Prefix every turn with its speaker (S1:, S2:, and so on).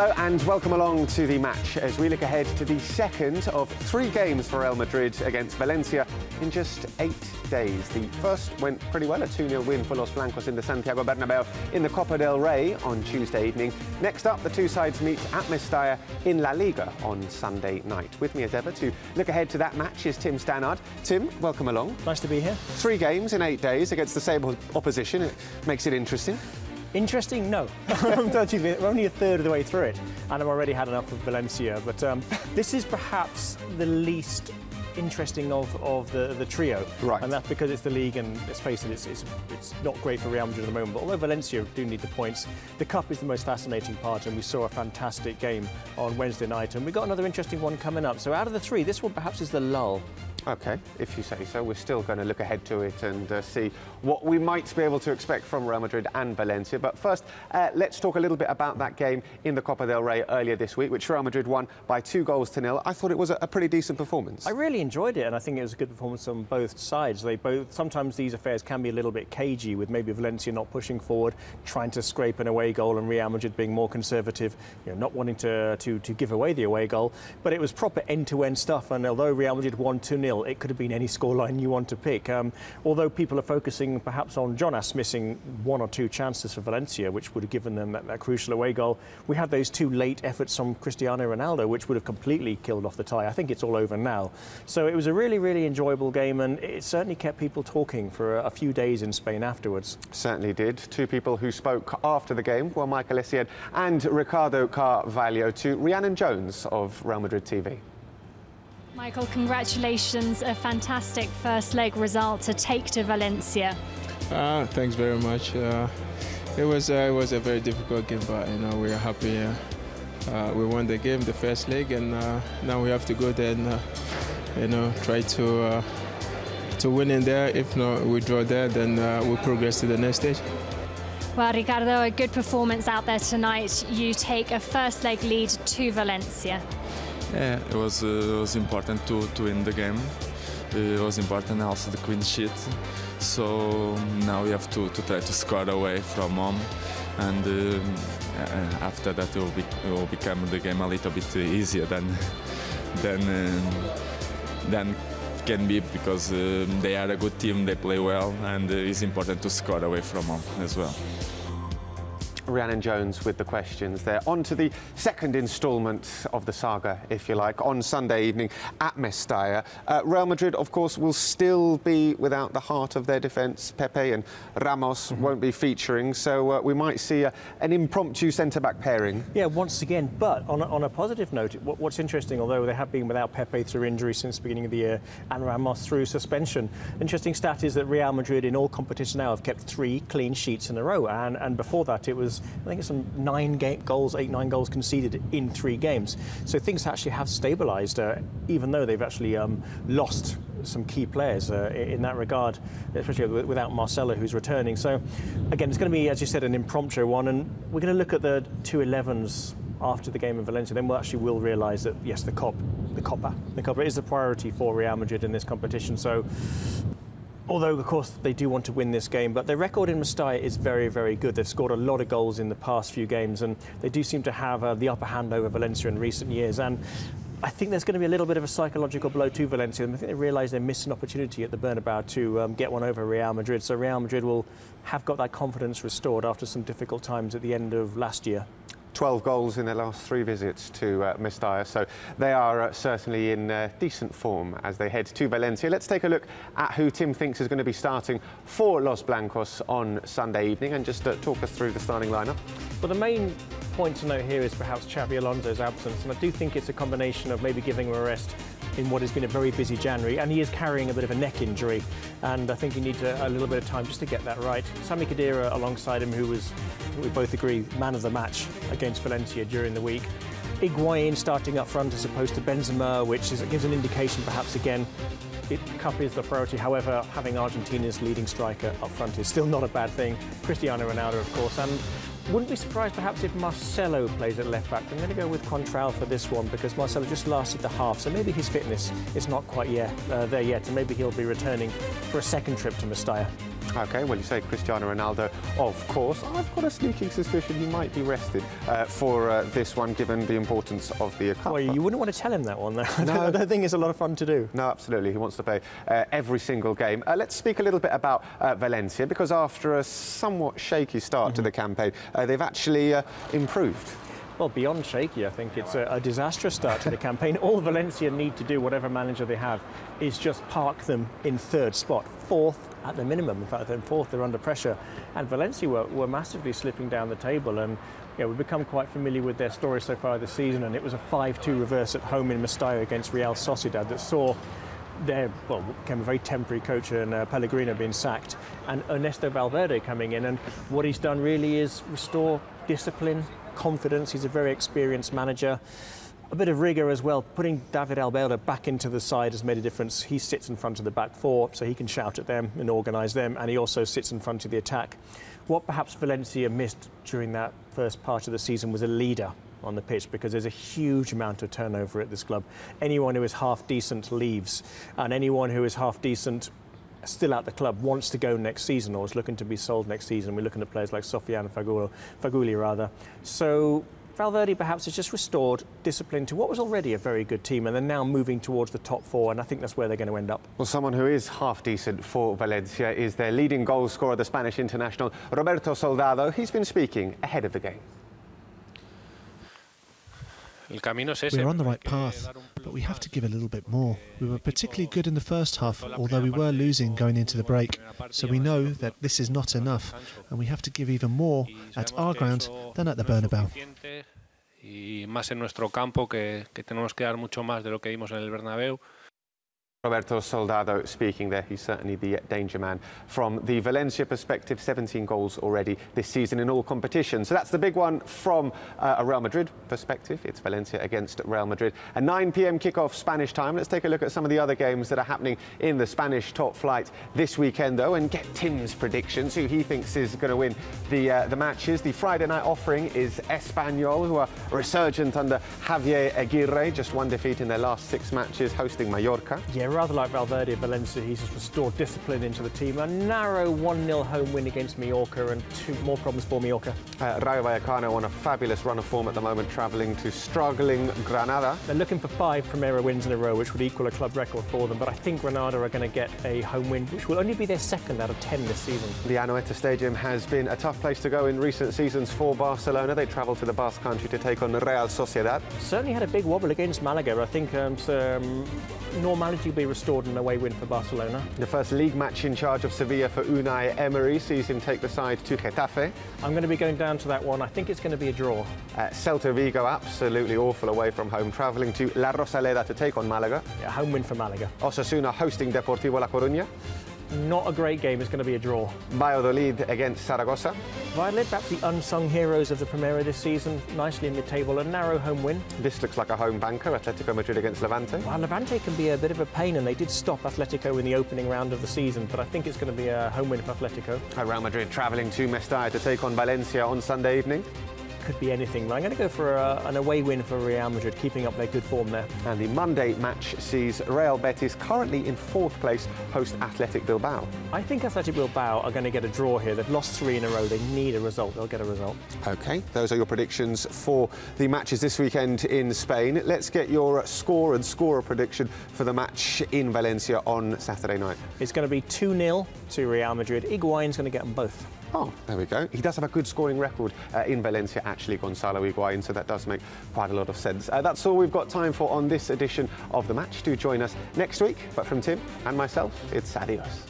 S1: Hello and welcome along to the match as we look ahead to the second of 3 games for Real Madrid against Valencia in just 8 days. The first went pretty well, a 2-0 win for Los Blancos in the Santiago Bernabeu in the Copa del Rey on Tuesday evening. Next up, the two sides meet at Mestalla in La Liga on Sunday night. With me as ever to look ahead to that match is Tim Stannard. Tim, welcome along.
S2: Nice to be here.
S1: 3 games in 8 days against the same opposition. It makes it interesting.
S2: Interesting? No. We're only a third of the way through it, and I've already had enough of Valencia. But this is perhaps the least interesting of the trio,
S1: right?
S2: And that's because it's the league, and let's face it, it's not great for Real Madrid at the moment. But although Valencia do need the points, the cup is the most fascinating part, and we saw a fantastic game on Wednesday night, and we got another interesting one coming up. So out of the 3, this one perhaps is the lull.
S1: OK, if you say so. We're still going to look ahead to it and see what we might be able to expect from Real Madrid and Valencia. But first, let's talk a little bit about that game in the Copa del Rey earlier this week, which Real Madrid won by 2-0. I thought it was a pretty decent performance. I
S2: really enjoyed it, and I think it was a good performance on both sides. Sometimes these affairs can be a little bit cagey, with maybe Valencia not pushing forward, trying to scrape an away goal, and Real Madrid being more conservative, not wanting to give away the away goal. But it was proper end-to-end stuff, and although Real Madrid won 2-0, it could have been any scoreline you want to pick. Although people are focusing perhaps on Jonas missing 1 or 2 chances for Valencia, which would have given them that crucial away goal, we had those 2 late efforts from Cristiano Ronaldo, which would have completely killed off the tie. I think it's all over now. So it was a really, really enjoyable game, and it certainly kept people talking for a few days in Spain afterwards.
S1: Certainly did. 2 people who spoke after the game were Michael Essien and Ricardo Carvalho to Rhiannon Jones of Real Madrid TV.
S3: Michael, congratulations, a fantastic first leg result to take to Valencia.
S4: Thanks very much. It was a very difficult game, but we are happy. We won the game, the first leg, and now we have to go there and try to win in there. If not, we draw there, then we'll progress to the next stage.
S3: Well, Ricardo, a good performance out there tonight. You take a first leg lead to Valencia.
S5: Yeah, it was important to win the game. It was important also the clean sheet. So now we have to try to score away from home, and after that it will become the game a little bit easier than can be, because they are a good team, they play well, and it's important to score away from home as well.
S1: Rhiannon Jones with the questions there. On to the second instalment of the saga, if you like, on Sunday evening at Mestalla. Real Madrid, of course, will still be without the heart of their defence. Pepe and Ramos won't be featuring, so we might see an impromptu centre-back pairing.
S2: Yeah, once again, but on a positive note, what's interesting, although they have been without Pepe through injury since the beginning of the year and Ramos through suspension, interesting stat is that Real Madrid in all competitions now have kept 3 clean sheets in a row, and before that it was, I think it's some 9 goals conceded in 3 games. So things actually have stabilised, even though they've actually lost some key players in that regard, especially without Marcelo, who's returning. So again, it's going to be, as you said, an impromptu one, and we're going to look at the 2 11s after the game in Valencia. Then we'll realise that yes, the Copa is the priority for Real Madrid in this competition. So, although, of course, they do want to win this game, but their record in Mestalla is very, very good. They've scored a lot of goals in the past few games, and they do seem to have the upper hand over Valencia in recent years. And I think there's going to be a little bit of a psychological blow to Valencia, and I think they realise they missed an opportunity at the Bernabeu to get one over Real Madrid. So Real Madrid will have got that confidence restored after some difficult times at the end of last year.
S1: 12 goals in their last 3 visits to Mestalla, so they are certainly in decent form as they head to Valencia. Let's take a look at who Tim thinks is going to be starting for Los Blancos on Sunday evening, and just talk us through the starting lineup.
S2: Well, the main point to note here is perhaps Xabi Alonso's absence, and I do think it's a combination of maybe giving him a rest in what has been a very busy January, and he is carrying a bit of a neck injury, and I think he needs a little bit of time just to get that right. Sami Khedira alongside him, who was, we both agree, man of the match against Valencia during the week. Higuain starting up front as opposed to Benzema, which gives an indication perhaps again the cup is the priority. However, having Argentina's leading striker up front is still not a bad thing. Cristiano Ronaldo, of course, and wouldn't be surprised perhaps if Marcelo plays at left back. I'm going to go with Contral for this one, because Marcelo just lasted the half, so maybe his fitness is not quite there yet, and maybe he'll be returning for a second trip to Mestalla.
S1: OK, well, you say Cristiano Ronaldo, of course. I've got a sneaking suspicion he might be rested for this one, given the importance of the cup.
S2: Well, you wouldn't want to tell him that one, though.
S1: No.
S2: I don't think it's a lot of fun to do.
S1: No, absolutely. He wants to play every single game. Let's speak a little bit about Valencia, because after a somewhat shaky start to the campaign, they've actually improved.
S2: Well, beyond shaky, I think it's a disastrous start to the campaign. All Valencia need to do, whatever manager they have, is just park them in third spot, fourth at the minimum. In fact, in fourth, they're under pressure. And Valencia were massively slipping down the table. And we've become quite familiar with their story so far this season. And it was a 5-2 reverse at home in Mestalla against Real Sociedad that saw became a very temporary coach, and Pellegrino being sacked, and Ernesto Valverde coming in. And what he's done really is restore discipline, confidence. He's a very experienced manager. A bit of rigour as well. Putting David Alberto back into the side has made a difference. He sits in front of the back four, so he can shout at them and organise them, and he also sits in front of the attack. What perhaps Valencia missed during that first part of the season was a leader on the pitch, because there's a huge amount of turnover at this club. Anyone who is half decent leaves, and anyone who is half decent still at the club wants to go next season, or is looking to be sold next season. We're looking at players like Sofiane Faguli. So Valverde perhaps has just restored discipline to what was already a very good team, and they're now moving towards the top four, and I think that's where they're going to end up.
S1: Well, someone who is half decent for Valencia is their leading goal scorer, the Spanish international, Roberto Soldado. He's been speaking ahead of the game.
S6: We're on the right path, but we have to give a little bit more. We were particularly good in the first half, although we were losing going into the break. So we know that this is not enough, and we have to give even more at our ground than at the Bernabéu.
S7: Y más en nuestro campo, que tenemos que dar mucho más de lo que dimos en el Bernabéu.
S1: Roberto Soldado speaking there. He's certainly the danger man from the Valencia perspective. 17 goals already this season in all competitions. So that's the big one from a Real Madrid perspective. It's Valencia against Real Madrid. A 9 p.m. kickoff Spanish time. Let's take a look at some of the other games that are happening in the Spanish top flight this weekend, though, and get Tim's predictions, who he thinks is going to win the matches. The Friday night offering is Espanyol, who are resurgent under Javier Aguirre. Just one defeat in their last 6 matches, hosting Mallorca.
S2: Yeah, rather like Valverde at Valencia, he's just restored discipline into the team. A narrow 1-0 home win against Mallorca, and 2 more problems for Mallorca.
S1: Rayo Vallecano on a fabulous run of form at the moment, travelling to struggling Granada.
S2: They're looking for 5 Primera wins in a row, which would equal a club record for them, but I think Granada are going to get a home win, which will only be their 2nd out of 10 this season.
S1: The Anoeta Stadium has been a tough place to go in recent seasons for Barcelona. They travel to the Basque Country to take on Real Sociedad.
S2: Certainly had a big wobble against Malaga. I think normality will be restored in an away win for Barcelona.
S1: The first league match in charge of Sevilla for Unai Emery sees him take the side to Getafe.
S2: I'm going to be going down to that one. I think it's going to be a draw.
S1: Celta Vigo, absolutely awful away from home, travelling to La Rosaleda to take on Malaga.
S2: Yeah, home win for Malaga.
S1: Osasuna hosting Deportivo La Coruña.
S2: Not a great game. It's going to be a draw.
S1: Valladolid against Zaragoza.
S2: Valladolid, perhaps the unsung heroes of the Primera this season, nicely in mid-table, a narrow home win.
S1: This looks like a home banker, Atletico Madrid against Levante.
S2: Well, Levante can be a bit of a pain, and they did stop Atletico in the opening round of the season, but I think it's going to be a home win for Atletico.
S1: Real Madrid travelling to Mestalla to take on Valencia on Sunday evening.
S2: Could be anything, but I'm going to go for an away win for Real Madrid, keeping up their good form there.
S1: And the Monday match sees Real Betis, currently in 4th place, host Athletic Bilbao.
S2: I think Athletic Bilbao are going to get a draw here. They've lost 3 in a row. They need a result. They'll get a result. OK, those are your predictions for the matches this weekend in Spain. Let's get your score and scorer prediction for the match in Valencia on Saturday night. It's going to be 2-0 to Real Madrid. Higuain's going to get them both.
S1: Oh, there we go. He does have a good scoring record in Valencia, actually, Gonzalo Higuain, so that does make quite a lot of sense. That's all we've got time for on this edition of The Match. Do join us next week. But from Tim and myself, it's adios.